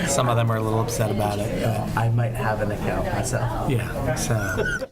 Some of them are a little upset about it. But I might have an account myself. yeah, so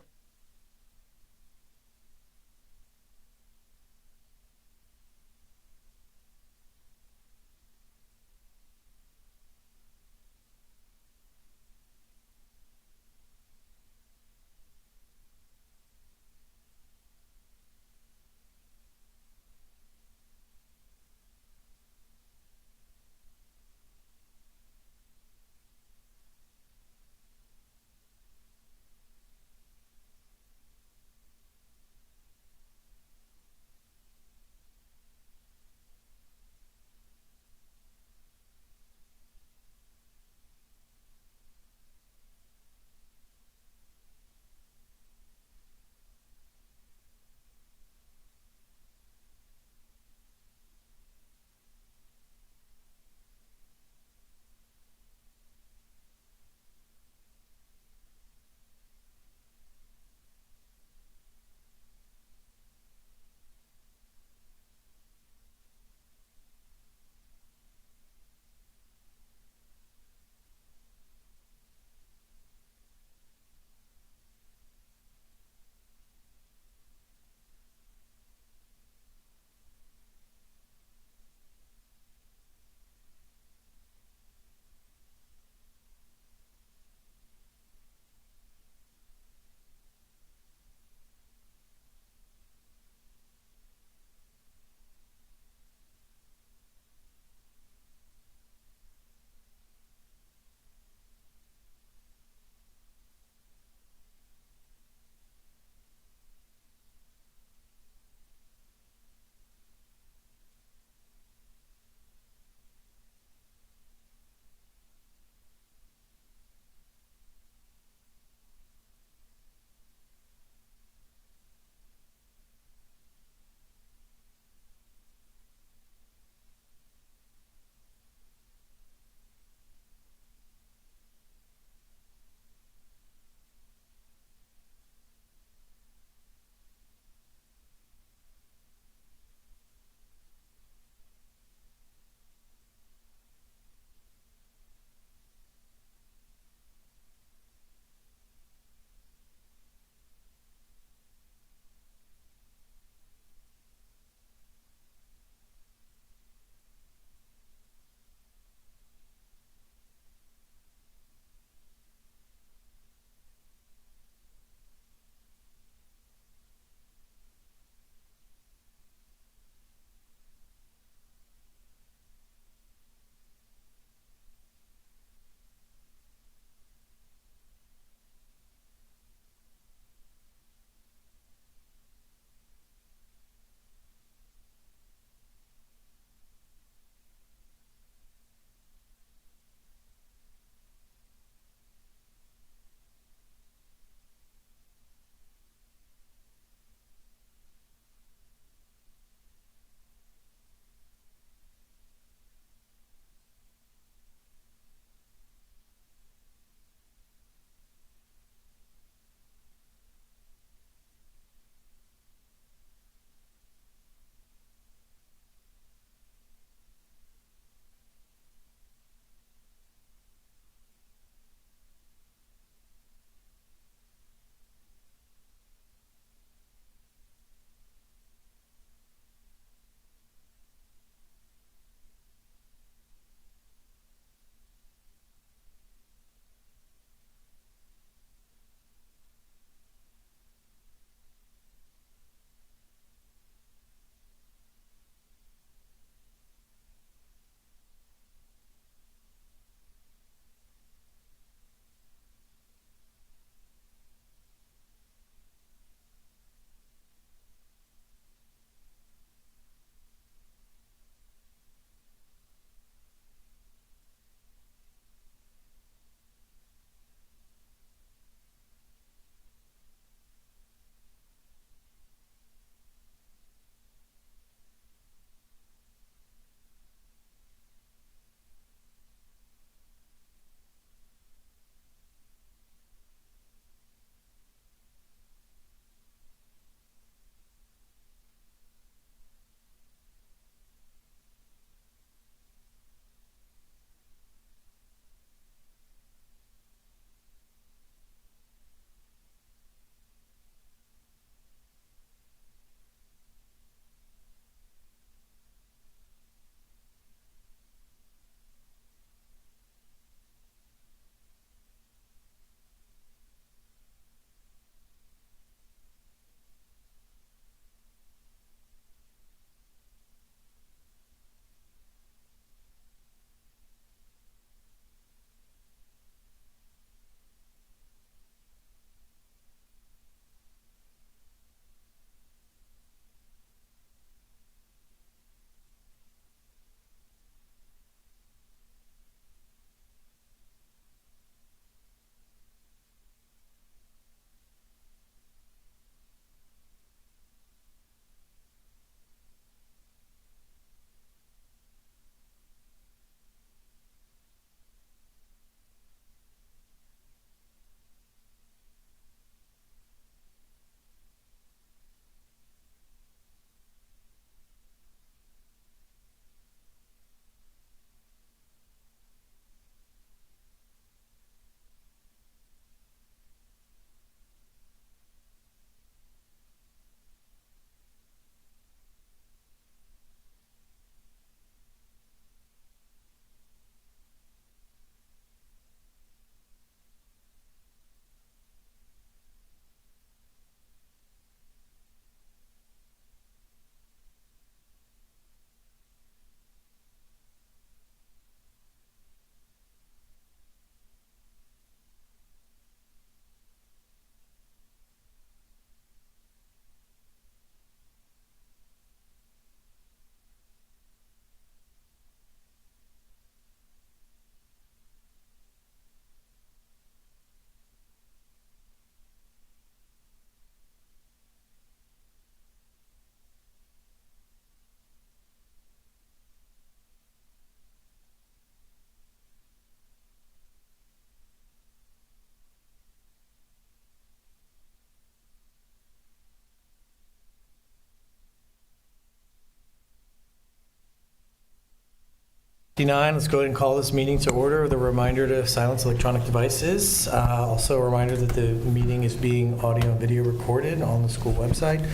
6:59. Let's go ahead and call this meeting to order with a reminder to silence electronic devices. Also a reminder that the meeting is being audio and video recorded on the school website.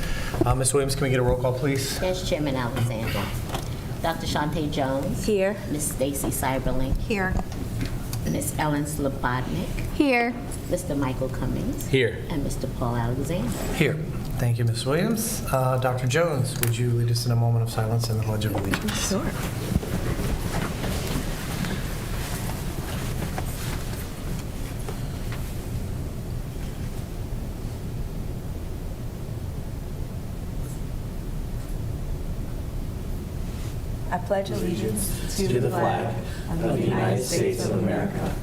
Ms. Williams, can we get a roll call, please? Yes, Chairman Alexander. Dr. Shantae Jones. Here. Ms. Stacy Cyberlink. Here. Ms. Ellen Slobodnik. Here. Mr. Michael Cummings. Here. And Mr. Paul Alexander. Here. Thank you, Ms. Williams. Dr. Jones, would you lead us in a moment of silence and the Pledge of Allegiance? Sure. I pledge allegiance To the flag of the United States of America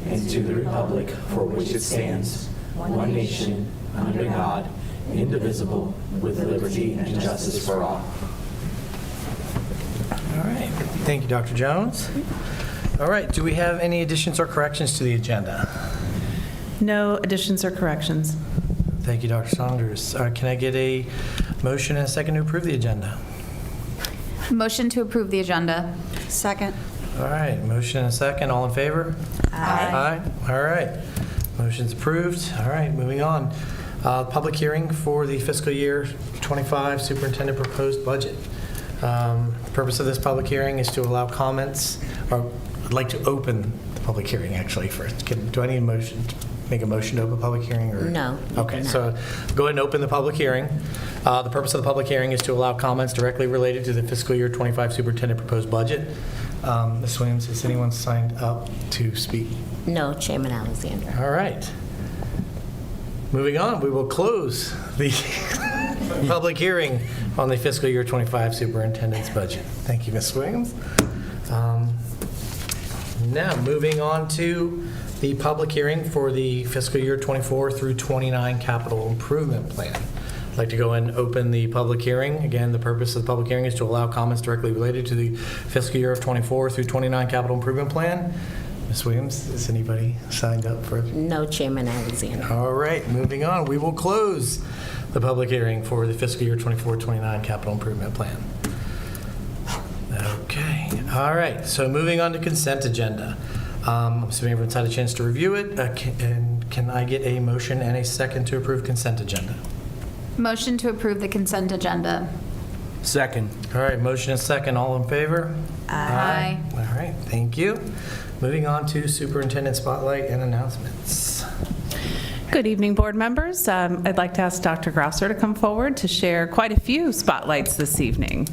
and to the republic for which it stands, one nation, under God, indivisible, with liberty and justice for all. All right. Thank you, Dr. Jones. All right. Do we have any additions or corrections to the agenda? No additions or corrections. Thank you, Dr. Saunders. Can I get a motion and a second to approve the agenda? Motion to approve the agenda. Second. All right, motion and a second. All in favor? Aye. Aye. All right. Motion's approved. All right, moving on. Public hearing for the fiscal year 25 superintendent proposed budget. The purpose of this public hearing is to allow comments, or I'd like to open the public hearing actually first. Do I need a motion, make a motion to open public hearing? Or? No, you Okay, do not. so go ahead and open the public hearing. The purpose of the public hearing is to allow comments directly related to the fiscal year 25 superintendent proposed budget. Ms. Williams, has anyone signed up to speak? No, Chairman Alexander. All right. Moving on, we will close the public hearing on the fiscal year 25 superintendent's budget. Thank you, Ms. Williams. Now, moving on to the public hearing for the fiscal year 24 through 29 capital improvement plan. I'd like to go and open the public hearing. Again, the purpose of the public hearing is to allow comments directly related to the fiscal year of 24 through 29 capital improvement plan. Ms. Williams, is anybody signed up for it? No, Chairman Alexander. All right, moving on. We will close the public hearing for the fiscal year 24-29 capital improvement plan. Okay, all right. So moving on to consent agenda. I'm assuming everyone's had a chance to review it. And can I get a motion and a second to approve consent agenda? Motion to approve the consent agenda. Second. All right, motion and second. All in favor? Aye. All right, thank you. Moving on to superintendent spotlight and announcements. Good evening, board members. I'd like to ask Dr. Grosser to come forward to share quite a few spotlights this evening.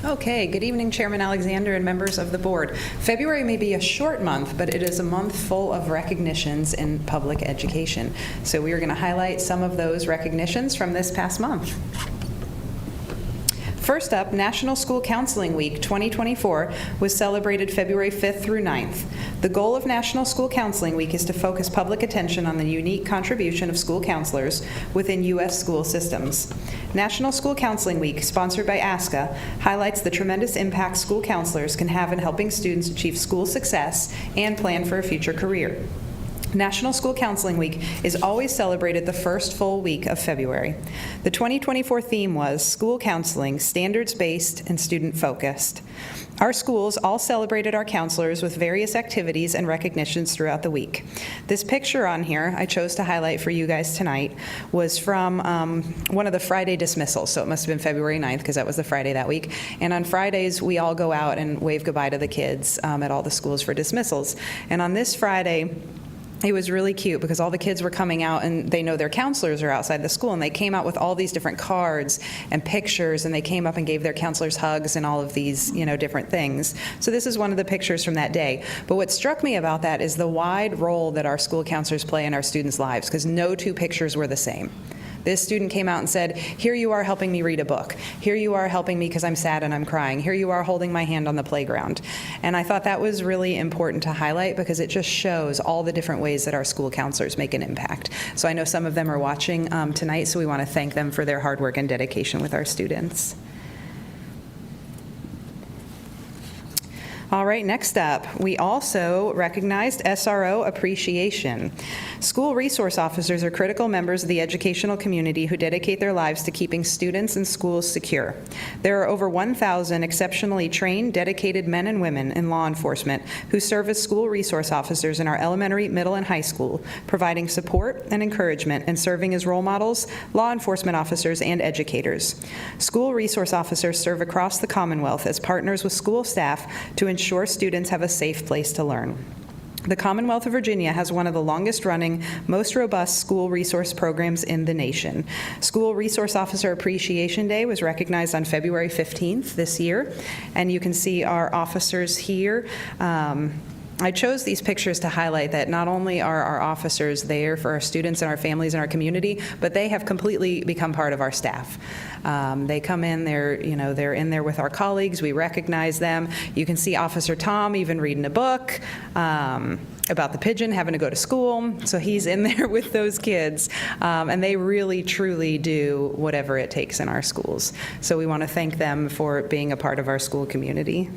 Okay, good evening, Chairman Alexander and members of the board. February may be a short month, but it is a month full of recognitions in public education. So we are going to highlight some of those recognitions from this past month. First up, National School Counseling Week 2024 was celebrated February 5th through 9th. The goal of National School Counseling Week is to focus public attention on the unique contribution of school counselors within U.S. school systems. National School Counseling Week, sponsored by ASCA, highlights the tremendous impact school counselors can have in helping students achieve school success and plan for a future career. National School Counseling Week is always celebrated the first full week of February. The 2024 theme was School Counseling, Standards-Based and Student-Focused. Our schools all celebrated our counselors with various activities and recognitions throughout the week. This picture on here I chose to highlight for you guys tonight was from one of the Friday dismissals, so it must have been February 9th because that was the Friday that week. And on Fridays, we all go out and wave goodbye to the kids at all the schools for dismissals. And on this Friday, it was really cute because all the kids were coming out and they know their counselors are outside the school, and they came out with all these different cards and pictures, and they came up and gave their counselors hugs and all of these, different things. So this is one of the pictures from that day. But what struck me about that is the wide role that our school counselors play in our students' lives, because no two pictures were the same. This student came out and said, here you are helping me read a book. Here you are helping me because I'm sad and I'm crying. Here you are holding my hand on the playground. And I thought that was really important to highlight because it just shows all the different ways that our school counselors make an impact. So I know some of them are watching tonight, so we want to thank them for their hard work and dedication with our students. All right, next up, we also recognized SRO Appreciation. School resource officers are critical members of the educational community who dedicate their lives to keeping students and schools secure. There are over 1,000 exceptionally trained, dedicated men and women in law enforcement who serve as school resource officers in our elementary, middle, and high school, providing support and encouragement and serving as role models, law enforcement officers, and educators. School resource officers serve across the Commonwealth as partners with school staff to ensure students have a safe place to learn. The Commonwealth of Virginia has one of the longest-running, most robust school resource programs in the nation. School Resource Officer Appreciation Day was recognized on February 15th this year, and you can see our officers here. I chose these pictures to highlight that not only are our officers there for our students and our families and our community, but they have completely become part of our staff. They come in, they're in there with our colleagues. We recognize them. You can see Officer Tom even reading a book about the pigeon having to go to school. So he's in there with those kids, and they really, truly do whatever it takes in our schools. So we want to thank them for being a part of our school community.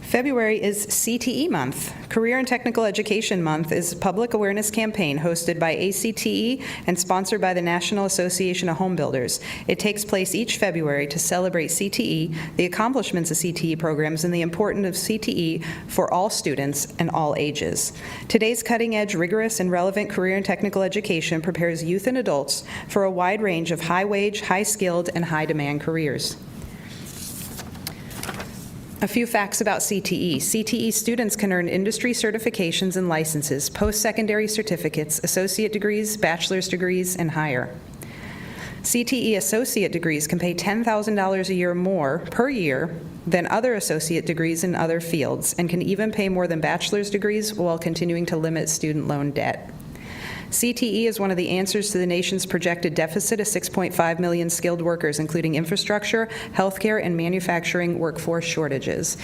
February is CTE Month. Career and Technical Education Month is a public awareness campaign hosted by ACTE and sponsored by the National Association of Home Builders. It takes place each February to celebrate CTE, the accomplishments of CTE programs, and the importance of CTE for all students and all ages. Today's cutting-edge, rigorous, and relevant career and technical education prepares youth and adults for a wide range of high-wage, high-skilled, and high-demand careers. A few facts about CTE. CTE students can earn industry certifications and licenses, post-secondary certificates, associate degrees, bachelor's degrees, and higher. CTE associate degrees can pay $10,000 a year more per year than other associate degrees in other fields, and can even pay more than bachelor's degrees while continuing to limit student loan debt. CTE is one of the answers to the nation's projected deficit of 6.5 million skilled workers, including infrastructure, healthcare, and manufacturing workforce shortages.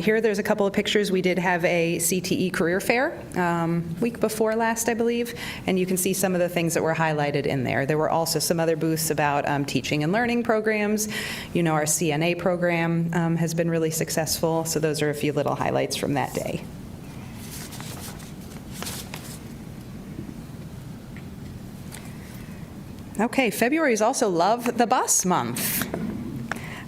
Here, there's a couple of pictures. We did have a CTE career fair week before last, I believe, and you can see some of the things that were highlighted in there. There were also some other booths about teaching and learning programs. You know, our CNA program has been really successful, so those are a few little highlights from that day. Okay, February is also Love the Bus Month.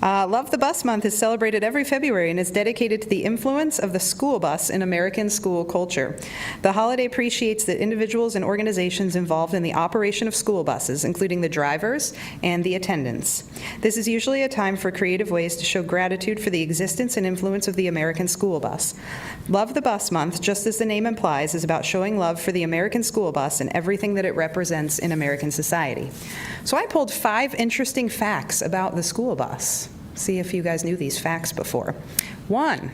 Love the Bus Month is celebrated every February and is dedicated to the influence of the school bus in American school culture. The holiday appreciates the individuals and organizations involved in the operation of school buses, including the drivers and the attendants. This is usually a time for creative ways to show gratitude for the existence and influence of the American school bus. Love the Bus Month, just as the name implies, is about showing love for the American school bus and everything that it represents in American society. So I pulled 5 interesting facts about the school bus. See if you guys knew these facts before. 1,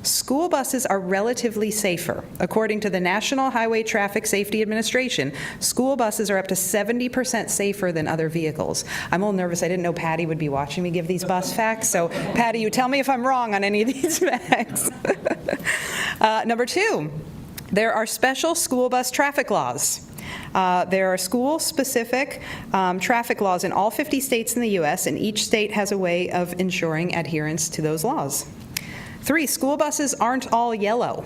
school buses are relatively safer. According to the National Highway Traffic Safety Administration, school buses are up to 70% safer than other vehicles. I'm a little nervous. I didn't know Patty would be watching me give these bus facts. So, Patty, you tell me if I'm wrong on any of these facts. Number 2, there are special school bus traffic laws. There are school-specific traffic laws in all 50 states in the U.S., and each state has a way of ensuring adherence to those laws. 3, school buses aren't all yellow.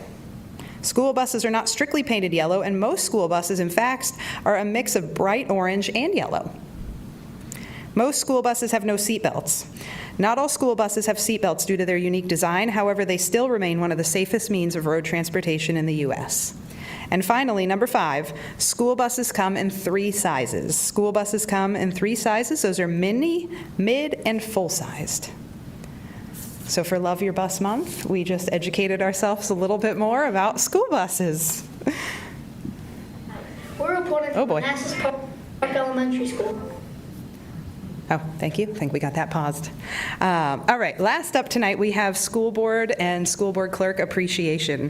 School buses are not strictly painted yellow, and most school buses, in fact, are a mix of bright orange and yellow. Most school buses have no seat belts. Not all school buses have seat belts due to their unique design. However, they still remain one of the safest means of road transportation in the U.S. And finally, number 5, school buses come in 3 sizes. School buses come in 3 sizes. Those are mini, mid, and full-sized. So for Love Your Bus Month, we just educated ourselves a little bit more about school buses. We're reporting from Manassas Park Elementary School. Oh, thank you. I think we got that paused. All right, last up tonight, we have School Board and School Board Clerk Appreciation.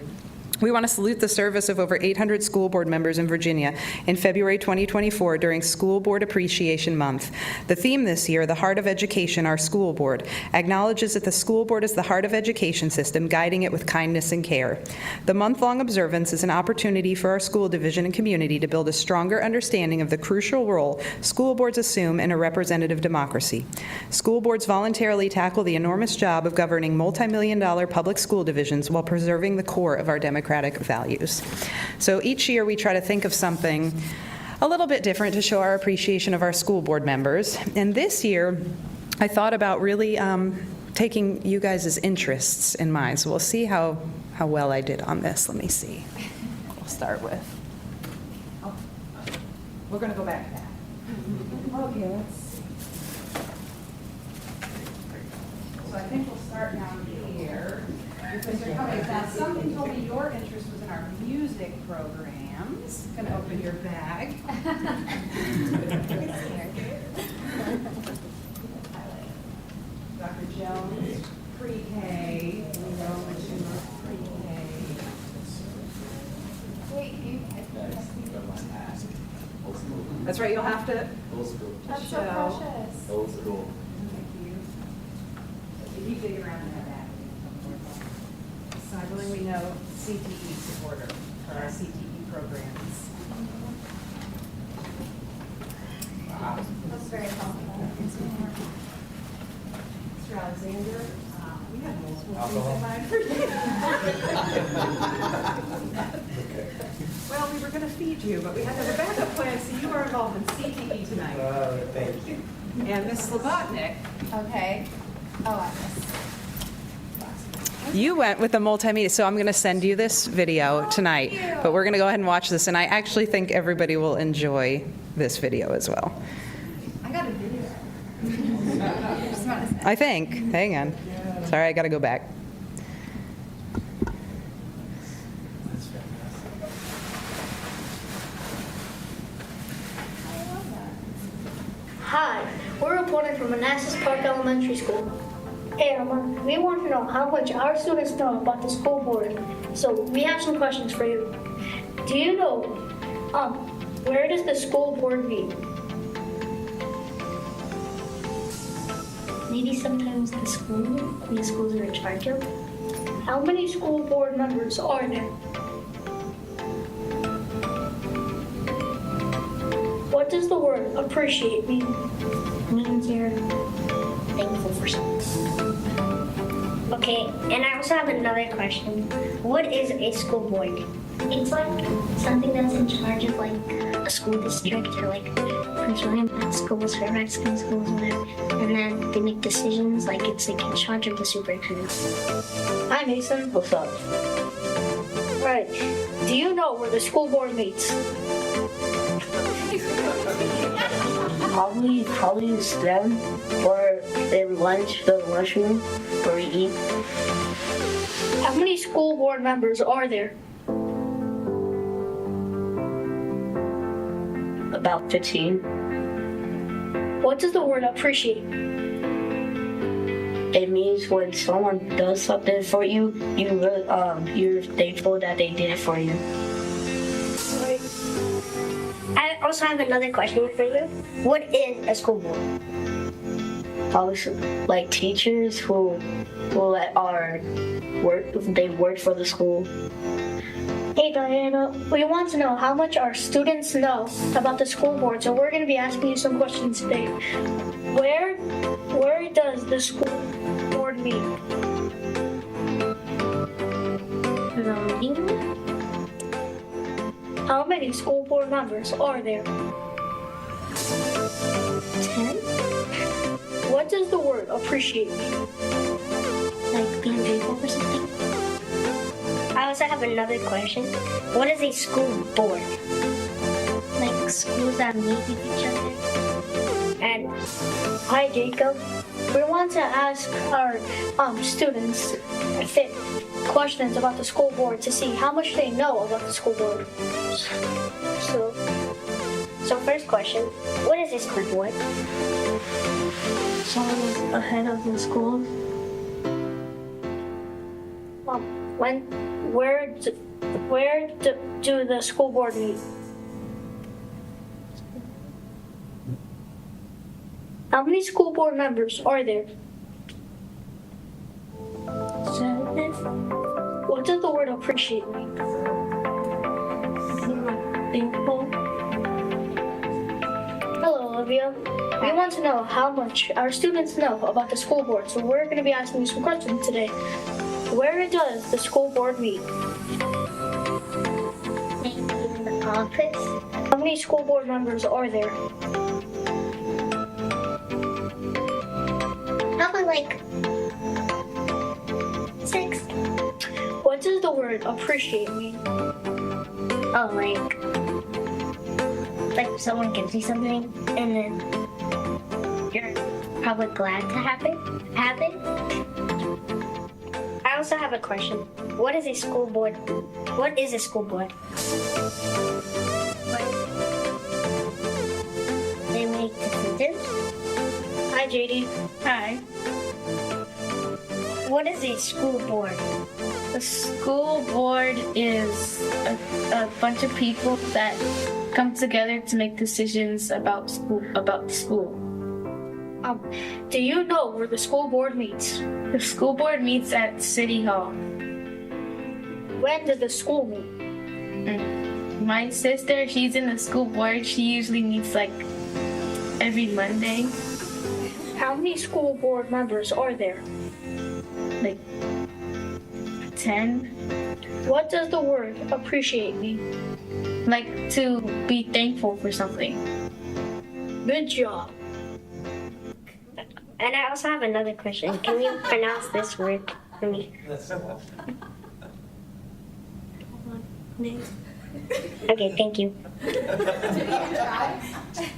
We want to salute the service of over 800 school board members in Virginia in February 2024 during School Board Appreciation Month. The theme this year, The Heart of Education, Our School Board, acknowledges that the school board is the heart of education system, guiding it with kindness and care. The month-long observance is an opportunity for our school division and community to build a stronger understanding of the crucial role school boards assume in a representative democracy. School boards voluntarily tackle the enormous job of governing multi-million-dollar public school divisions while preserving the core of our democratic values. So each year we try to think of something a little bit different to show our appreciation of our school board members. And this year, I thought about really taking you guys' interests in mind. So we'll see how well I did on this. Let me see. We'll start with. We're going to go back to that. Okay, let's see. So I think we'll start down here. Because you're coming down. Something told me your interest was in our music programs. Going to open your bag. Dr. Jones, pre-K. We know when she was pre-K. That's right, you'll have to. That's so precious. Old school. Thank you. You keep digging around in that bag. So I believe we know CTE supporter for our CTE programs. That's very helpful. Mr. Alexander, we have multiple things in mind for you. Well, we were going to feed you, but we had to have a backup plan, so you are involved in CTE tonight. Thank you. And Ms. Slobodnik. Okay. Oh, I missed. You went with the multimedia, so I'm going to send you this video tonight, but we're going to go ahead and watch this, and I actually think everybody will enjoy this video as well. I got a video. Just want to say. I think. Hang on. Sorry, I got to go back. Hi, we're reporting from Manassas Park Elementary School. Hey, Emma, we want to know how much our students know about the school board. So we have some questions for you. Do you know, where does the school board meet? Maybe sometimes the schools are in charge of. How many school board members are there? What does the word appreciate mean? It means you're thankful for something. Okay, and I also have another question. What is a school board? It's like something that's in charge of like a school district or like pursuing schools for Mexican schools, whatever. And then they make decisions, like it's like in charge of the superintendent. Hi Mason. What's up? Right. Do you know where the school board meets? Probably STEM or in lunch, the lunchroom where we eat. How many school board members are there? About 15. What does the word appreciate? It means when someone does something for you, you're thankful that they did it for you. Right. I also have another question for you. What is a school board? Probably like teachers who work for the school. Hey Diana, we want to know how much our students know about the school board, so we're going to be asking you some questions today. Where does the school board meet? How many school board members are there? 10. What does the word appreciate mean? Like being grateful for something. I also have another question. What is a school board? Like schools that meet with each other. And hi Jacob. We want to ask our students questions about the school board to see how much they know about the school board. So first question, what is a school board? Someone is ahead of the school. Where do the school board meet? How many school board members are there? 7. What does the word appreciate mean? Thankful. Hello, Olivia. We want to know how much our students know about the school board, so we're going to be asking you some questions today. Where does the school board meet? In the office. How many school board members are there? Probably like 6. What does the word appreciate mean? Oh, like someone gives you something and then you're probably glad to have it. I also have a question. What is a school board? What is a school board? They make decisions. Hi, JD. Hi. What is a school board? The school board is a bunch of people that come together to make decisions about the school. Do you know where the school board meets? The school board meets at City Hall. When did the school meet? My sister, she's in the school board. She usually meets like every Monday. How many school board members are there? Like 10. What does the word appreciate mean? Like to be thankful for something. Good job. And I also have another question. Can you pronounce this word for me? Okay, thank you.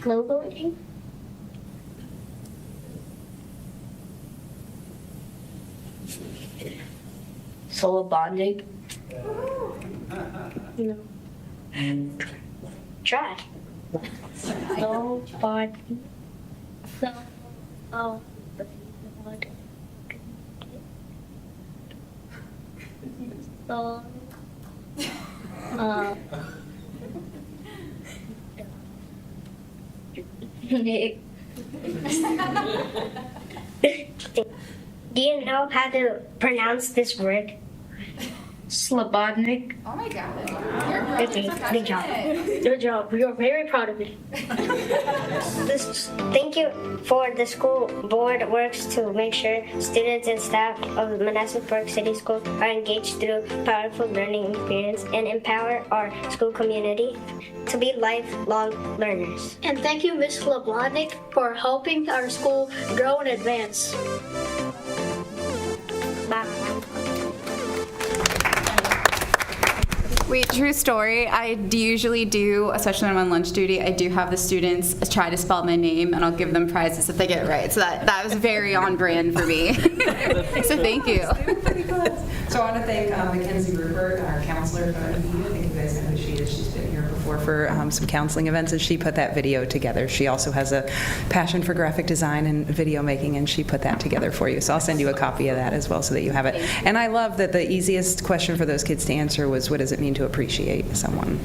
Globally? Soul bonding? No. Try. Soul bonding. So, oh. So, do you know how to pronounce this word? Slobodnik. Okay, good job. Good job. We are very proud of you. Thank you for the school board works to make sure students and staff of Manassas Park City School are engaged through powerful learning experience and empower our school community to be lifelong learners. And thank you, Ms. Slobodnik, for helping our school grow and advance. Bye. Wait, true story. I usually do, especially when I'm on lunch duty, I do have the students try to spell my name, and I'll give them prizes if they get it right. So that was very on brand for me. So thank you. So I want to thank Mackenzie Rupert, our counselor for the meeting. I think you guys know who she is. She's been here before for some counseling events, and she put that video together. She also has a passion for graphic design and video making, and she put that together for you. So I'll send you a copy of that as well so that you have it. And I love that the easiest question for those kids to answer was, what does it mean to appreciate someone?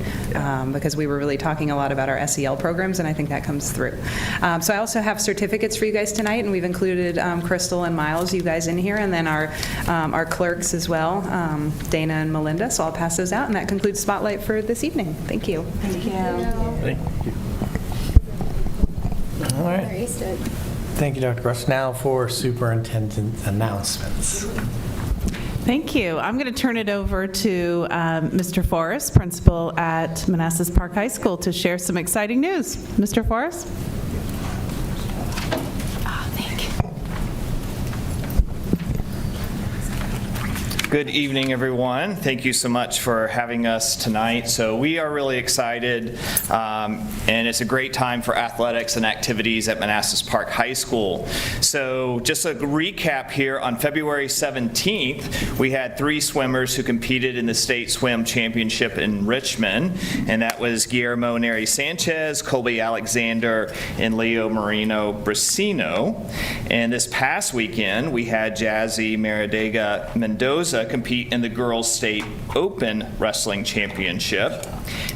Because we were really talking a lot about our SEL programs, and I think that comes through. So I also have certificates for you guys tonight, and we've included Crystal and Miles, you guys in here, and then our clerks as well, Dana and Melinda. So I'll pass those out, and that concludes Spotlight for this evening. Thank you. Thank you. All right. Thank you, Dr. Gross. Now for superintendent announcements. Thank you. I'm going to turn it over to Mr. Forrest, principal at Manassas Park High School, to share some exciting news. Mr. Forrest? Good evening, everyone. Thank you so much for having us tonight. So we are really excited, and it's a great time for athletics and activities at Manassas Park High School. So just a recap here, on February 17th, we had 3 swimmers who competed in the State Swim Championship in Richmond, and that was Guillermo Neri Sanchez, Colby Alexander, and Leo Marino Brasino. And this past weekend, we had Jazzy Maradega Mendoza Mesa compete in the Girls State Open Wrestling Championship.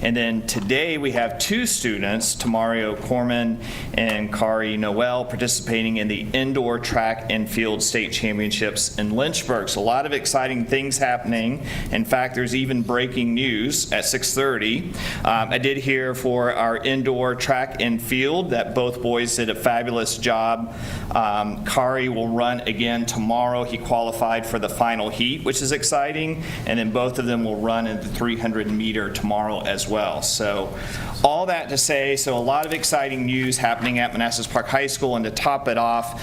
And then today we have 2 students, Tamario Corman and Kari Noel, participating in the Indoor Track and Field State Championships in Lynchburg. So a lot of exciting things happening. In fact, there's even breaking news at 6:30. I did hear for our indoor track and field that both boys did a fabulous job. Kari will run again tomorrow. He qualified for the final heat, which is exciting. And then both of them will run in the 300-meter tomorrow as well. So all that to say, so a lot of exciting news happening at Manassas Park High School. And to top it off,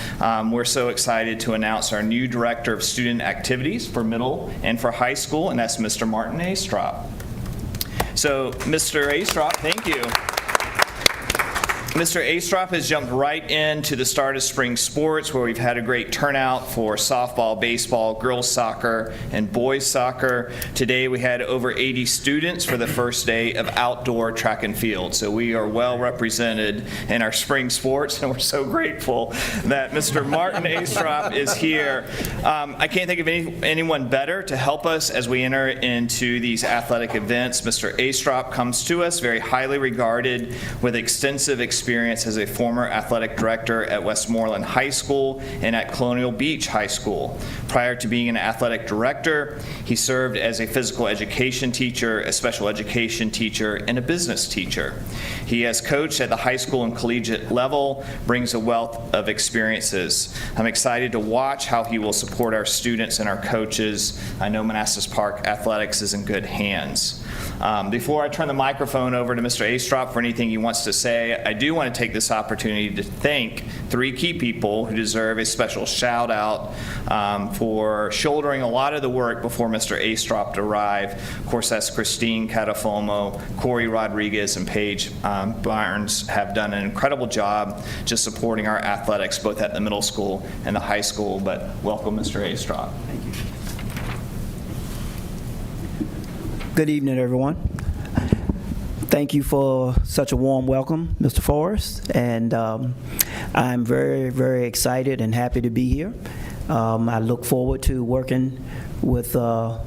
we're so excited to announce our new Director of Student Activities for middle and for high school, and that's Mr. Martin Astrop. So, Mr. Astrop, thank you. Mr. Astrop has jumped right into the start of spring sports, where we've had a great turnout for softball, baseball, girls soccer, and boys soccer. Today we had over 80 students for the first day of outdoor track and field. So we are well represented in our spring sports, and we're so grateful that Mr. Martin Astrop is here. I can't think of anyone better to help us as we enter into these athletic events. Mr. Astrop comes to us very highly regarded with extensive experience as a former athletic director at Westmoreland High School and at Colonial Beach High School. Prior to being an athletic director, he served as a physical education teacher, a special education teacher, and a business teacher. He has coached at the high school and collegiate level, brings a wealth of experiences. I'm excited to watch how he will support our students and our coaches. I know Manassas Park Athletics is in good hands. Before I turn the microphone over to Mr. Astrop for anything he wants to say, I do want to take this opportunity to thank 3 key people who deserve a special shout out for shouldering a lot of the work before Mr. Astrop arrived. Of course, that's Christine Catafomo, Corey Rodriguez, and Paige Barnes have done an incredible job just supporting our athletics both at the middle school and the high school. But welcome, Mr. Astrop. Thank you. Good evening, everyone. Thank you for such a warm welcome, Mr. Forrest, and I'm very, very excited and happy to be here. I look forward to working with the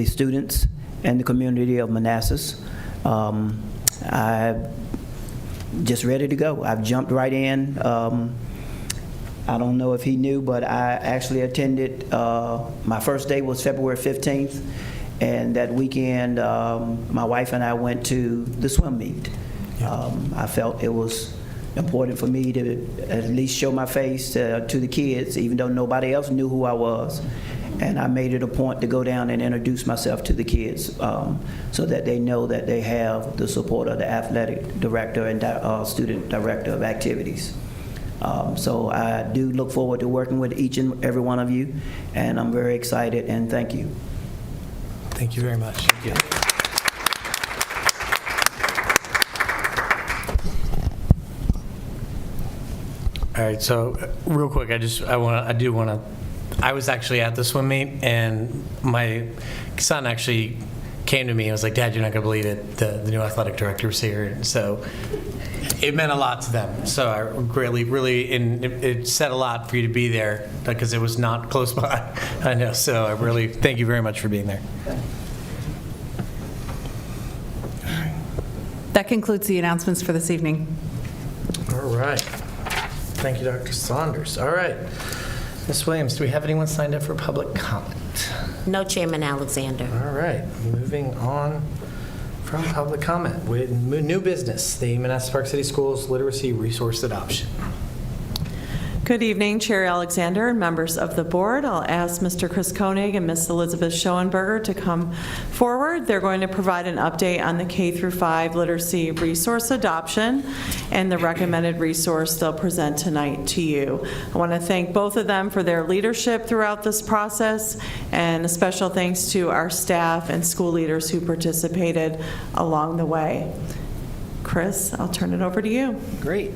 students and the community of Manassas. I'm just ready to go. I've jumped right in. I don't know if he knew, but I actually attended, my first day was February 15th. And that weekend, my wife and I went to the swim meet. I felt it was important for me to at least show my face to the kids, even though nobody else knew who I was. And I made it a point to go down and introduce myself to the kids so that they know that they have the support of the athletic director and student director of activities. So I do look forward to working with each and every one of you, and I'm very excited, and thank you. Thank you very much. Thank you. All right, so real quick, I was actually at the swim meet, and my son actually came to me and was like, "Dad, you're not gonna believe it, the new athletic director was here." And so it meant a lot to them. So I really, and it said a lot for you to be there because it was not close by. I know, so I really thank you very much for being there. That concludes the announcements for this evening. All right. Thank you, Dr. Saunders. All right. Ms. Williams, do we have anyone signed up for public comment? No, Chairman Alexander. All right. Moving on from public comment with new business, the Manassas Park City Schools Literacy Resource Adoption. Good evening, Chair Alexander and members of the board. I'll ask Mr. Chris Koenig and Ms. Elizabeth Schoenberger to come forward. They're going to provide an update on the K-5 literacy resource adoption and the recommended resource they'll present tonight to you. I want to thank both of them for their leadership throughout this process, and a special thanks to our staff and school leaders who participated along the way. Chris, I'll turn it over to you. Great.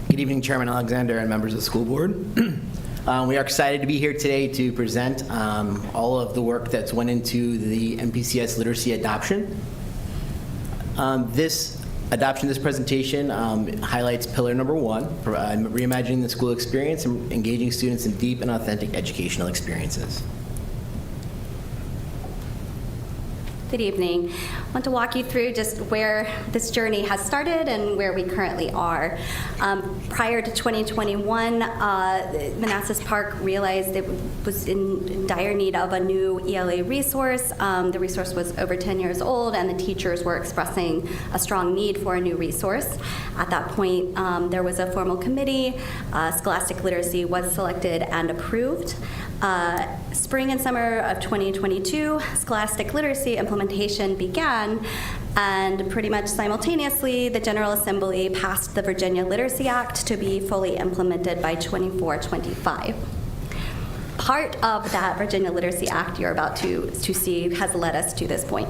Good evening, Chairman Alexander and members of the school board. We are excited to be here today to present all of the work that's went into the MPCS literacy adoption. This presentation highlights pillar number 1, reimagining the school experience and engaging students in deep and authentic educational experiences. Good evening. I want to walk you through just where this journey has started and where we currently are. Prior to 2021, Manassas Park realized it was in dire need of a new ELA resource. The resource was over 10 years old, and the teachers were expressing a strong need for a new resource. At that point, there was a formal committee. Scholastic literacy was selected and approved. Spring and summer of 2022, scholastic literacy implementation began, and pretty much simultaneously, the General Assembly passed the Virginia Literacy Act to be fully implemented by 24-25. Part of that Virginia Literacy Act you're about to see has led us to this point.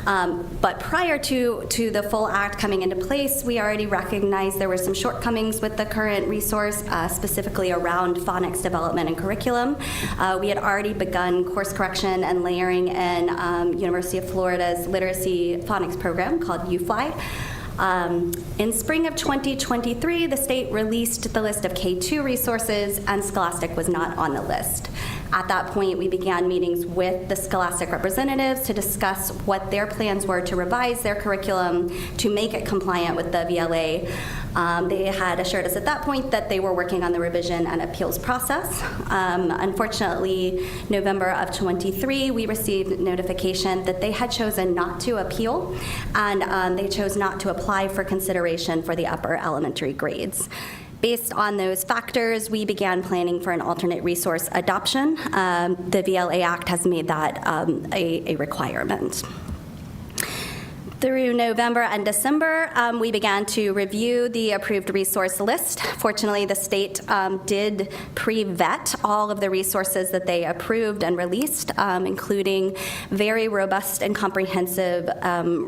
But prior to the full act coming into place, we already recognized there were some shortcomings with the current resource, specifically around phonics development and curriculum. We had already begun course correction and layering in University of Florida's literacy phonics program called UFly. In spring of 2023, the state released the list of K2 resources, and Scholastic was not on the list. At that point, we began meetings with the Scholastic representatives to discuss what their plans were to revise their curriculum to make it compliant with the VLA. They had assured us at that point that they were working on the revision and appeals process. Unfortunately, November of 23, we received notification that they had chosen not to appeal, and they chose not to apply for consideration for the upper elementary grades. Based on those factors, we began planning for an alternate resource adoption. The VLA Act has made that a requirement. Through November and December, we began to review the approved resource list. Fortunately, the state did pre-vet all of the resources that they approved and released, including very robust and comprehensive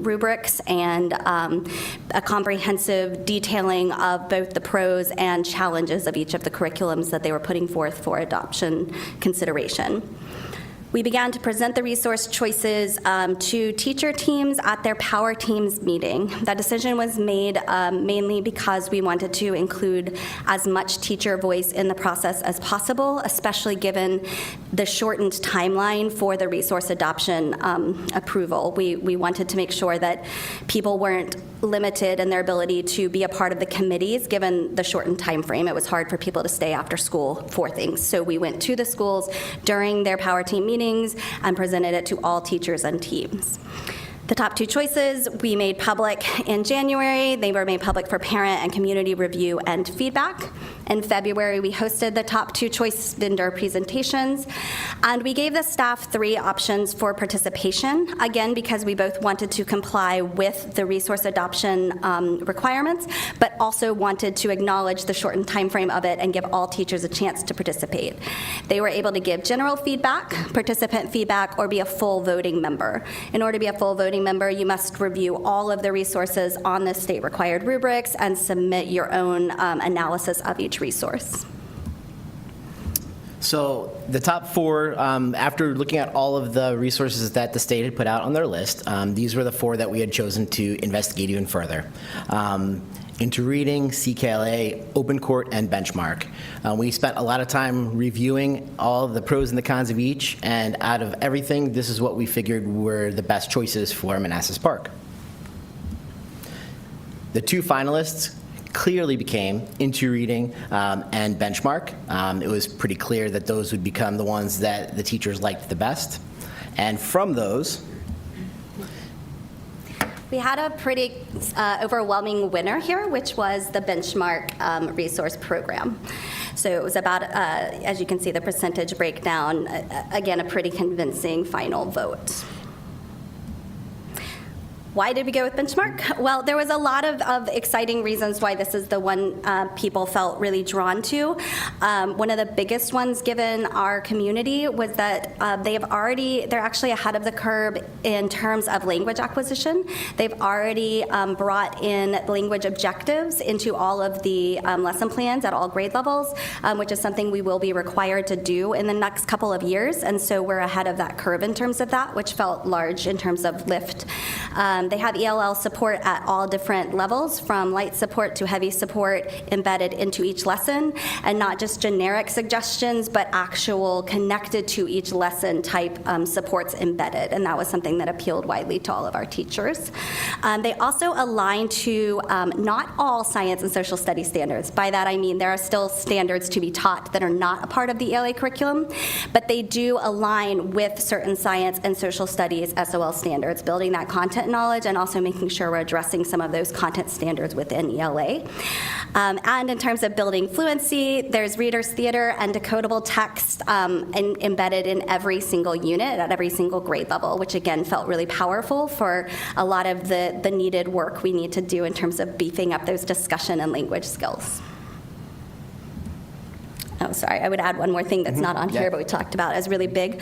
rubrics and a comprehensive detailing of both the pros and challenges of each of the curriculums that they were putting forth for adoption consideration. We began to present the resource choices to teacher teams at their Power Teams meeting. That decision was made mainly because we wanted to include as much teacher voice in the process as possible, especially given the shortened timeline for the resource adoption approval. We wanted to make sure that people weren't limited in their ability to be a part of the committees given the shortened time frame. It was hard for people to stay after school for things. So we went to the schools during their Power Team meetings and presented it to all teachers and teams. The top two choices we made public in January. They were made public for parent and community review and feedback. In February, we hosted the top two choice vendor presentations, and we gave the staff 3 options for participation, again, because we both wanted to comply with the resource adoption requirements, but also wanted to acknowledge the shortened time frame of it and give all teachers a chance to participate. They were able to give general feedback, participant feedback, or be a full voting member. In order to be a full voting member, you must review all of the resources on the state-required rubrics and submit your own analysis of each resource. So the top 4, after looking at all of the resources that the state had put out on their list, these were the 4 that we had chosen to investigate even further. Into Reading, CKLA, Open Court, and Benchmark. We spent a lot of time reviewing all of the pros and the cons of each, and out of everything, this is what we figured were the best choices for Manassas Park. The 2 finalists clearly became Into Reading and Benchmark. It was pretty clear that those would become the ones that the teachers liked the best. And from those, we had a pretty overwhelming winner here, which was the Benchmark resource program. So it was about, as you can see, the percentage breakdown, again, a pretty convincing final vote. Why did we go with Benchmark? Well, there was a lot of exciting reasons why this is the one people felt really drawn to. One of the biggest ones given our community was that they're actually ahead of the curve in terms of language acquisition. They've already brought in language objectives into all of the lesson plans at all grade levels, which is something we will be required to do in the next couple of years. And so we're ahead of that curve in terms of that, which felt large in terms of lift. They have ELL support at all different levels, from light support to heavy support embedded into each lesson, and not just generic suggestions, but actual connected to each lesson type supports embedded, and that was something that appealed widely to all of our teachers. They also align to not all science and social studies standards. By that I mean there are still standards to be taught that are not a part of the ELA curriculum, but they do align with certain science and social studies SOL standards, building that content knowledge and also making sure we're addressing some of those content standards within ELA. And in terms of building fluency, there's reader's theater and decodable text embedded in every single unit at every single grade level, which again felt really powerful for a lot of the needed work we need to do in terms of beefing up those discussion and language skills. Oh, sorry, I would add one more thing that's not on here, but we talked about as really big.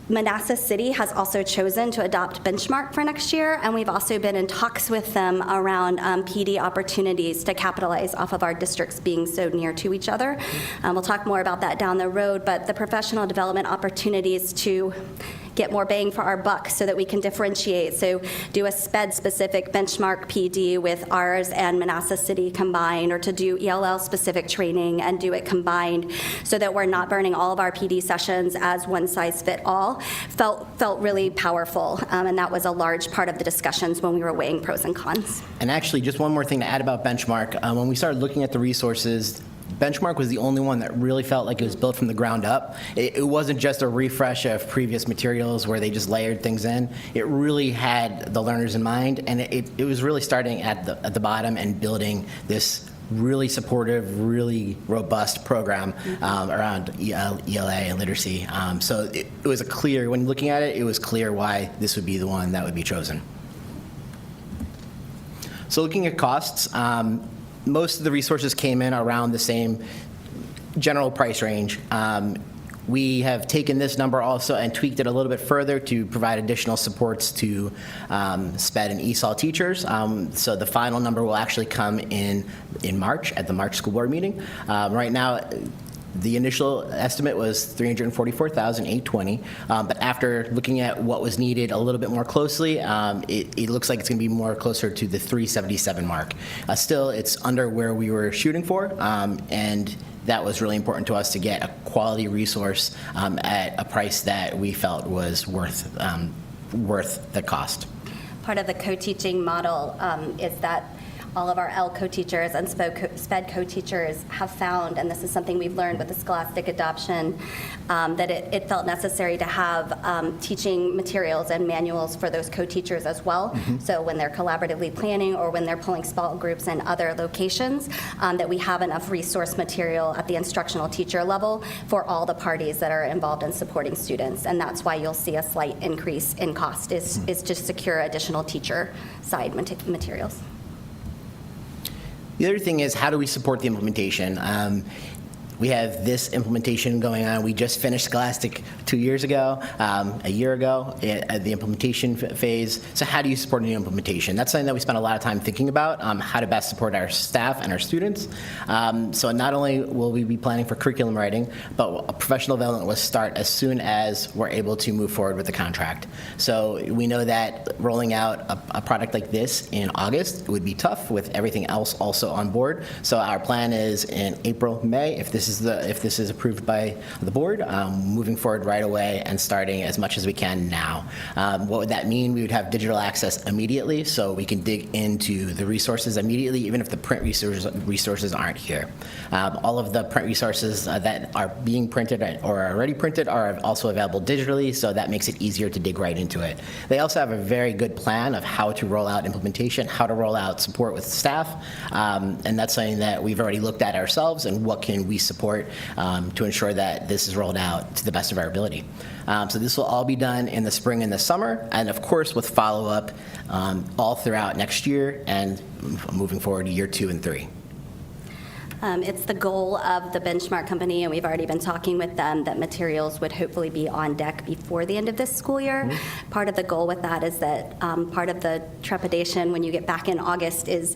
Manassas City has also chosen to adopt Benchmark for next year, and we've also been in talks with them around PD opportunities to capitalize off of our districts being so near to each other. We'll talk more about that down the road, but the professional development opportunities to get more bang for our buck so that we can differentiate. So do a SPED-specific benchmark PD with ours and Manassas City combined, or to do ELL-specific training and do it combined so that we're not burning all of our PD sessions as one-size-fit-all, felt really powerful. And that was a large part of the discussions when we were weighing pros and cons. And actually, just one more thing to add about Benchmark. When we started looking at the resources, Benchmark was the only one that really felt like it was built from the ground up. It wasn't just a refresh of previous materials where they just layered things in. It really had the learners in mind, and it was really starting at the bottom and building this really supportive, really robust program around ELA and literacy. So it was when looking at it, it was clear why this would be the one that would be chosen. So looking at costs, most of the resources came in around the same general price range. We have taken this number also and tweaked it a little bit further to provide additional supports to SPED and ESOL teachers. So the final number will actually come in March at the March school board meeting. Right now, the initial estimate was $344,820, but after looking at what was needed a little bit more closely, it looks like it's going to be more closer to the $377 mark. Still, it's under where we were shooting for, and that was really important to us to get a quality resource at a price that we felt was worth the cost. Part of the co-teaching model is that all of our L co-teachers and SPED co-teachers have found, and this is something we've learned with the Scholastic adoption, that it felt necessary to have teaching materials and manuals for those co-teachers as well. So when they're collaboratively planning or when they're pulling small groups in other locations, that we have enough resource material at the instructional teacher level for all the parties that are involved in supporting students. And that's why you'll see a slight increase in cost is to secure additional teacher side materials. The other thing is, how do we support the implementation? We have this implementation going on. We just finished Scholastic 2 years ago, a year ago, at the implementation phase. So how do you support a new implementation? That's something that we spent a lot of time thinking about, how to best support our staff and our students. So not only will we be planning for curriculum writing, but professional development will start as soon as we're able to move forward with the contract. So we know that rolling out a product like this in August would be tough with everything else also on board. So our plan is in April, May, if this is approved by the board, moving forward right away and starting as much as we can now. What would that mean? We would have digital access immediately, so we can dig into the resources immediately, even if the print resources aren't here. All of the print resources that are being printed or are already printed are also available digitally, so that makes it easier to dig right into it. They also have a very good plan of how to roll out implementation, how to roll out support with staff, and that's something that we've already looked at ourselves, and what can we support to ensure that this is rolled out to the best of our ability. So this will all be done in the spring and the summer, and of course with follow-up all throughout next year and moving forward to year 2 and 3. It's the goal of the Benchmark Company, and we've already been talking with them, that materials would hopefully be on deck before the end of this school year. Part of the goal with that is that part of the trepidation when you get back in August is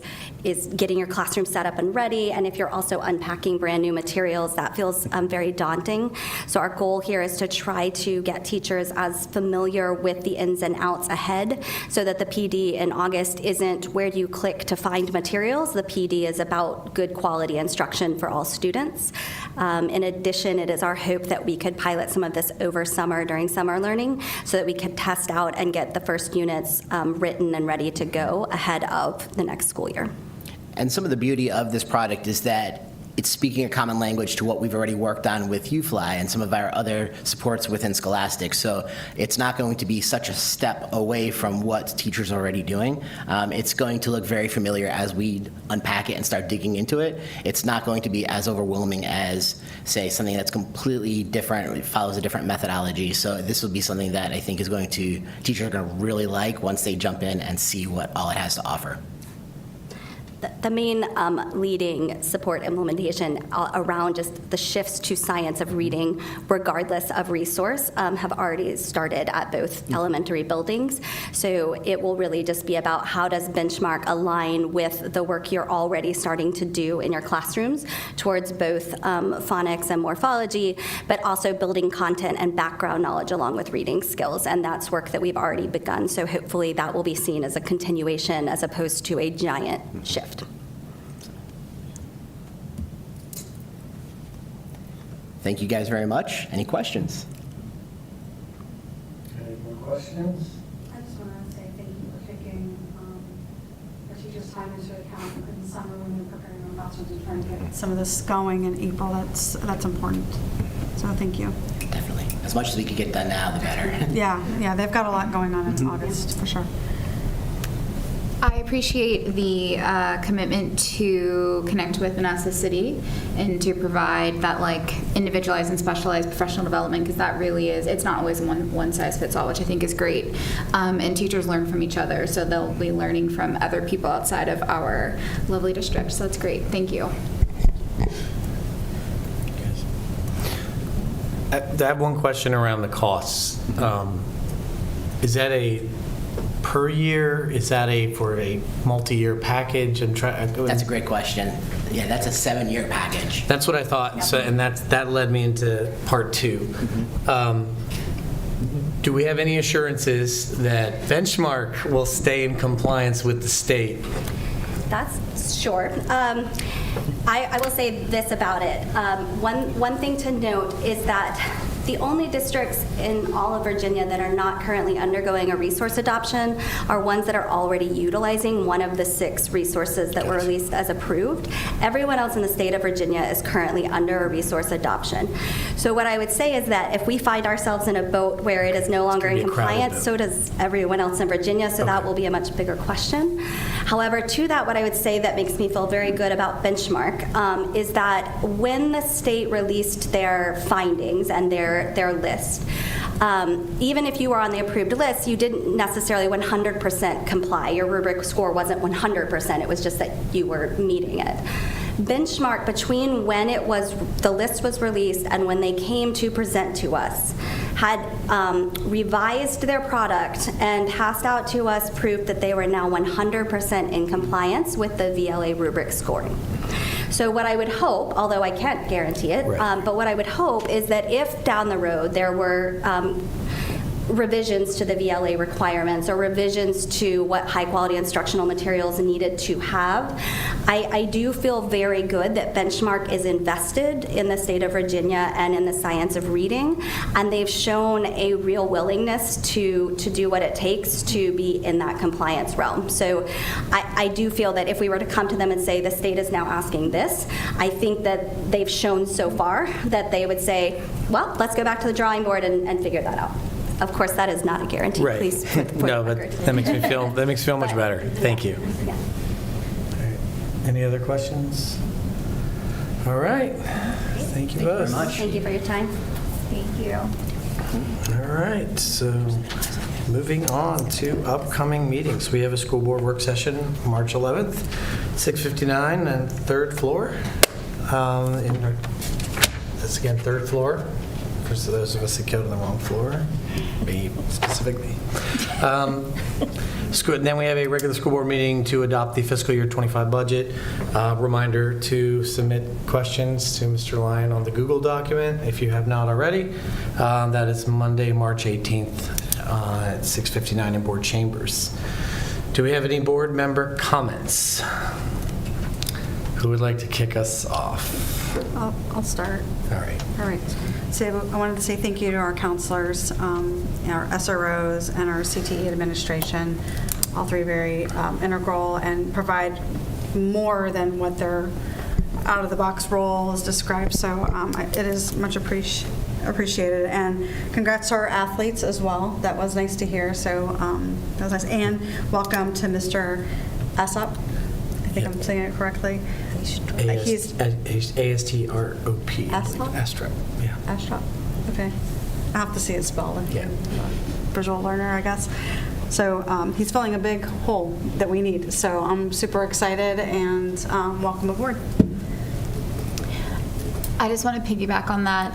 getting your classroom set up and ready, and if you're also unpacking brand new materials, that feels very daunting. So our goal here is to try to get teachers as familiar with the ins and outs ahead, so that the PD in August isn't where do you click to find materials. The PD is about good quality instruction for all students. In addition, it is our hope that we could pilot some of this over summer during summer learning, so that we could test out and get the first units written and ready to go ahead of the next school year. And some of the beauty of this product is that it's speaking a common language to what we've already worked on with UFly and some of our other supports within Scholastic. So it's not going to be such a step away from what teachers are already doing. It's going to look very familiar as we unpack it and start digging into it. It's not going to be as overwhelming as, say, something that's completely different, it follows a different methodology. So this will be something that I think is going to, teachers are going to really like once they jump in and see what all it has to offer. The main leading support implementation around just the shifts to science of reading, regardless of resource, have already started at both elementary buildings. So it will really just be about how does Benchmark align with the work you're already starting to do in your classrooms towards both phonics and morphology, but also building content and background knowledge along with reading skills. And that's work that we've already begun. So hopefully that will be seen as a continuation as opposed to a giant shift. Thank you guys very much. Any questions? Any more questions? I just want to say thank you for taking our teachers' time into account in the summer when they're preparing our classrooms and trying to get some of this going in April. That's important. So thank you. Definitely. As much as we could get done now, the better. Yeah, they've got a lot going on in August, for sure. I appreciate the commitment to connect with Manassas City and to provide that like individualized and specialized professional development, because that really is, it's not always one size fits all, which I think is great. And teachers learn from each other, so they'll be learning from other people outside of our lovely district. So that's great. Thank you. I have one question around the costs. Is that a per year? Is that for a multi-year package? That's a great question. Yeah, that's a 7-year package. That's what I thought. So, and that led me into part 2. Do we have any assurances that Benchmark will stay in compliance with the state? That's sure. I will say this about it. One thing to note is that the only districts in all of Virginia that are not currently undergoing a resource adoption are ones that are already utilizing one of the 6 resources that were released as approved. Everyone else in the state of Virginia is currently under a resource adoption. So what I would say is that if we find ourselves in a boat where it is no longer in compliance, so does everyone else in Virginia, so that will be a much bigger question. However, to that, what I would say that makes me feel very good about Benchmark is that when the state released their findings and their list, even if you were on the approved list, you didn't necessarily 100% comply. Your rubric score wasn't 100%. It was just that you were meeting it. Benchmark, between when the list was released and when they came to present to us, had revised their product and passed out to us proof that they were now 100% in compliance with the VLA rubric scoring. So what I would hope, although I can't guarantee it, but what I would hope is that if down the road there were revisions to the VLA requirements or revisions to what high-quality instructional materials needed to have, I do feel very good that Benchmark is invested in the state of Virginia and in the science of reading, and they've shown a real willingness to do what it takes to be in that compliance realm. So I do feel that if we were to come to them and say the state is now asking this, I think that they've shown so far that they would say, well, let's go back to the drawing board and figure that out. Of course, that is not a guarantee. Right. Please put No, the but record. that makes me feel much better. Thank you. Yeah. All right. Any other questions? All right. Thank you both. Thank you for your time. Thank you. All right. So moving on to upcoming meetings. We have a school board work session March 11th, 6:59 on 3rd floor. That's again, third floor, for those of us that go to the wrong floor, me specifically. Then we have a regular school board meeting to adopt the fiscal year 25 budget. Reminder to submit questions to Mr. Lyon on the Google document if you have not already. That is Monday, March 18th at 6:59 in board chambers. Do we have any board member comments? Who would like to kick us off? I'll start. All right. All right. So I wanted to say thank you to our counselors, our SROs, and our CTE administration, all three very integral and provide more than what their out-of-the-box role is described. So it is much appreciated. And congrats to our athletes as well. That was nice to hear. So that was nice. And welcome to Mr. Astrop. I think I'm saying it correctly. He's A-S-T-R-O-P. Astrop? Astrop, yeah. Astrop. Okay. I have to see it spelled. Yeah. Visual learner, I guess. So he's filling a big hole that we need. So I'm super excited and welcome aboard. I just want to piggyback on that.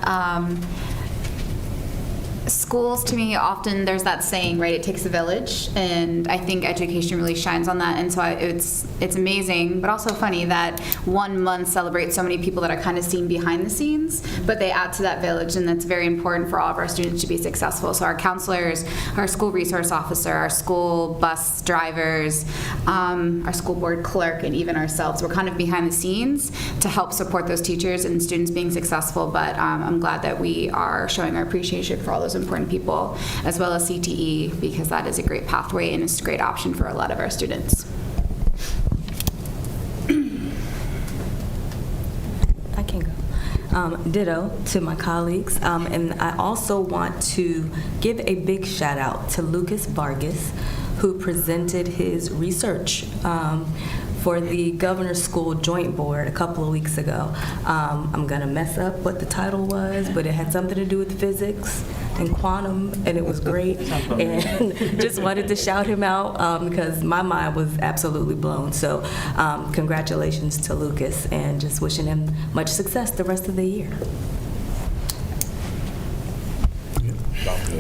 Schools, to me, often there's that saying, right? It takes a village, and I think education really shines on that. And so it's amazing, but also funny that 1 month celebrates so many people that are kind of seen behind the scenes, but they add to that village, and that's very important for all of our students to be successful. So our counselors, our school resource officer, our school bus drivers, our school board clerk, and even ourselves, we're kind of behind the scenes to help support those teachers and students being successful. But I'm glad that we are showing our appreciation for all those important people, as well as CTE, because that is a great pathway and it's a great option for a lot of our students. I can go. Ditto to my colleagues. And I also want to give a big shout out to Lucas Vargas, who presented his research for the Governor's School Joint Board a couple of weeks ago. I'm going to mess up what the title was, but it had something to do with physics and quantum, and it was great. And just wanted to shout him out because my mind was absolutely blown. So congratulations to Lucas, and just wishing him much success the rest of the year.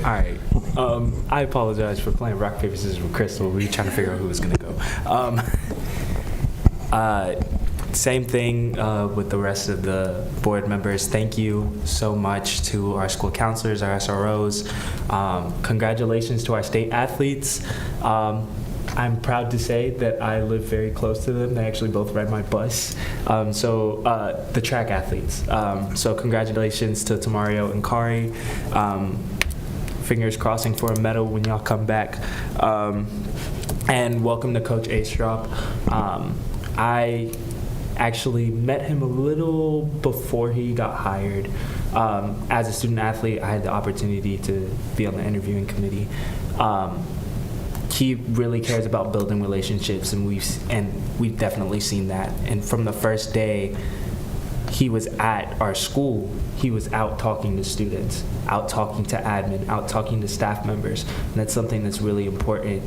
All right. I apologize for playing rock, paper, scissors with Crystal. We were trying to figure out who was going to go. Same thing with the rest of the board members. Thank you so much to our school counselors, our SROs. Congratulations to our state athletes. I'm proud to say that I live very close to them. They actually both ride my bus. The track athletes. So congratulations to Tamario and Kari. Fingers crossing for a medal when y'all come back. And welcome to Coach Astrop. I actually met him a little before he got hired. As a student athlete, I had the opportunity to be on the interviewing committee. He really cares about building relationships, and we've definitely seen that. And from the first day he was at our school, he was out talking to students, out talking to admin, out talking to staff members, and that's something that's really important.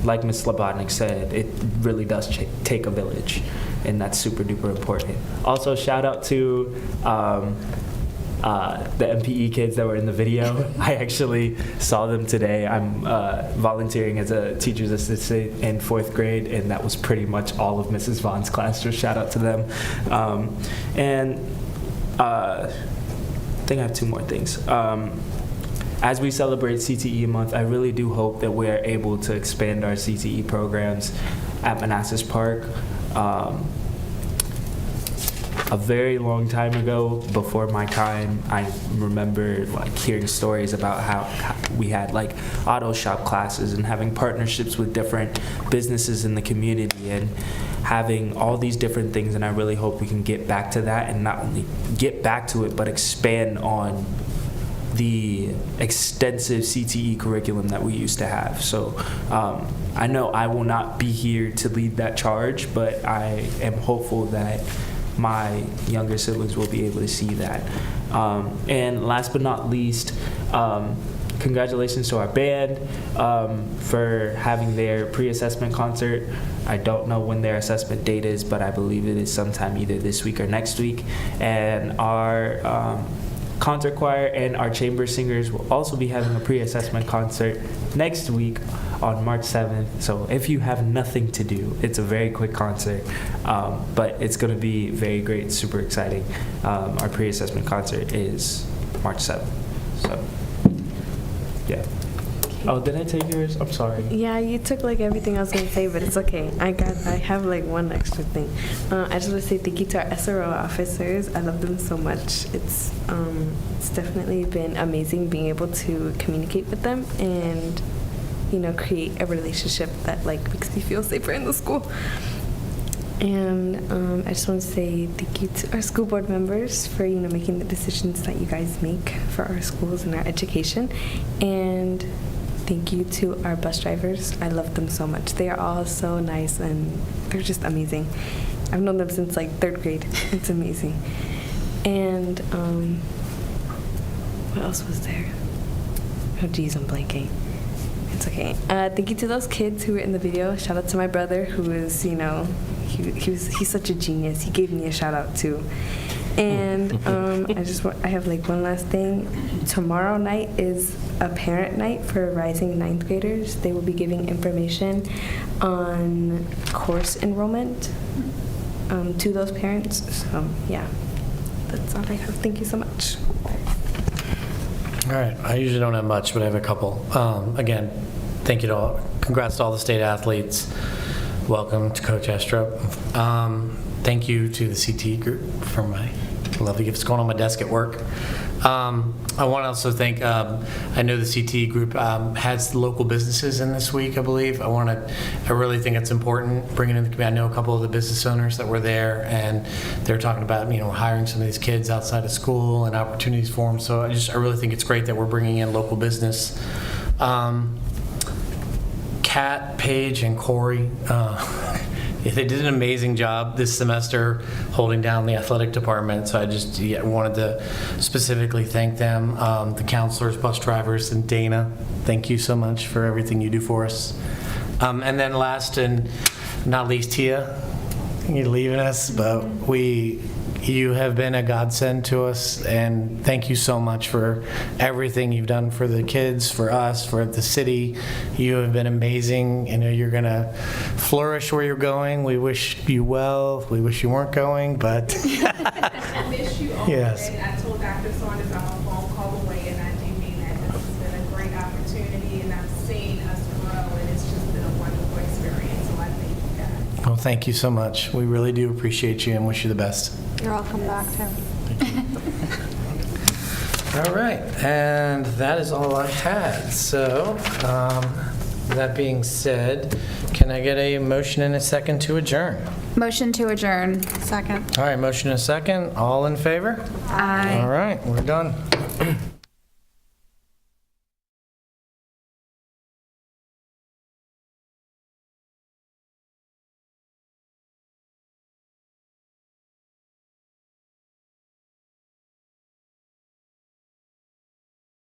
Like Ms. Slobodnik said, it really does take a village, and that's super duper important. Also, shout out to the MPE kids that were in the video. I actually saw them today. I'm volunteering as a teacher's assistant in 4th grade, and that was pretty much all of Mrs. Vaughn's class, so shout out to them. I think I have 2 more things. As we celebrate CTE month, I really do hope that we're able to expand our CTE programs at Manassas Park. A very long time ago, before my time, I remember hearing stories about how we had auto shop classes and having partnerships with different businesses in the community and having all these different things, and I really hope we can get back to that, and not only get back to it, but expand on the extensive CTE curriculum that we used to have. So I know I will not be here to lead that charge, but I am hopeful that my younger siblings will be able to see that. And last but not least, congratulations to our band for having their pre-assessment concert. I don't know when their assessment date is, but I believe it is sometime either this week or next week. And our concert choir and our chamber singers will also be having a pre-assessment concert next week on March 7th. So if you have nothing to do, it's a very quick concert, but it's going to be very great, super exciting. Our pre-assessment concert is March 7th. So, yeah. Oh, did I take yours? I'm sorry. Yeah, you took like everything I was gonna say, but it's okay. I have like one extra thing. I just want to say thank you to our SRO officers. I love them so much. It's definitely been amazing being able to communicate with them and, you know, create a relationship that like makes me feel safer in the school. And I just want to say thank you to our school board members for, you know, making the decisions that you guys make for our schools and our education. And thank you to our bus drivers. I love them so much. They are all so nice and they're just amazing. I've known them since like 3rd grade. It's amazing. And what else was there? Oh geez, I'm blanking. It's okay. Thank you to those kids who were in the video. Shout out to my brother who is, you know, he's such a genius. He gave me a shout out too. And I have like one last thing. Tomorrow night is a parent night for rising 9th graders. They will be giving information on course enrollment to those parents. So yeah, that's all I have. Thank you so much. All right, I usually don't have much, but I have a couple. Again, thank you to all, congrats to all the state athletes. Welcome to Coach Estrup. Thank you to the CT group for my lovely gifts going on my desk at work. I want to also thank, I know the CT group has local businesses in this week, I believe. I really think it's important bringing in the community. I know a couple of the business owners that were there, and they're talking about, you know, hiring some of these kids outside of school and opportunities for them. So I really think it's great that we're bringing in local business. Kat, Paige, and Corey, they did an amazing job this semester holding down the athletic department. So I just wanted to specifically thank them, the counselors, bus drivers, and Dana. Thank you so much for everything you do for us. And then last and not least, Tia, you're leaving us, but you have been a godsend to us, and thank you so much for everything you've done for the kids, for us, for the city. You have been amazing. I know you're going to flourish where you're going. We wish you well. We wish you weren't going, but I miss you all. Yes. And I told Dr. Saunders I'm a phone call away, and I do mean that. This has been a great opportunity, and I've seen us grow, and it's just been a wonderful experience. So I thank you guys. well, thank you so much. We really do appreciate you and wish you the best. You're welcome back too. All right, and that is all I had. So, that being said, can I get a motion and a second to adjourn? Motion to adjourn. Second. All right, motion and a second. All in favor? Aye. All right, we're done.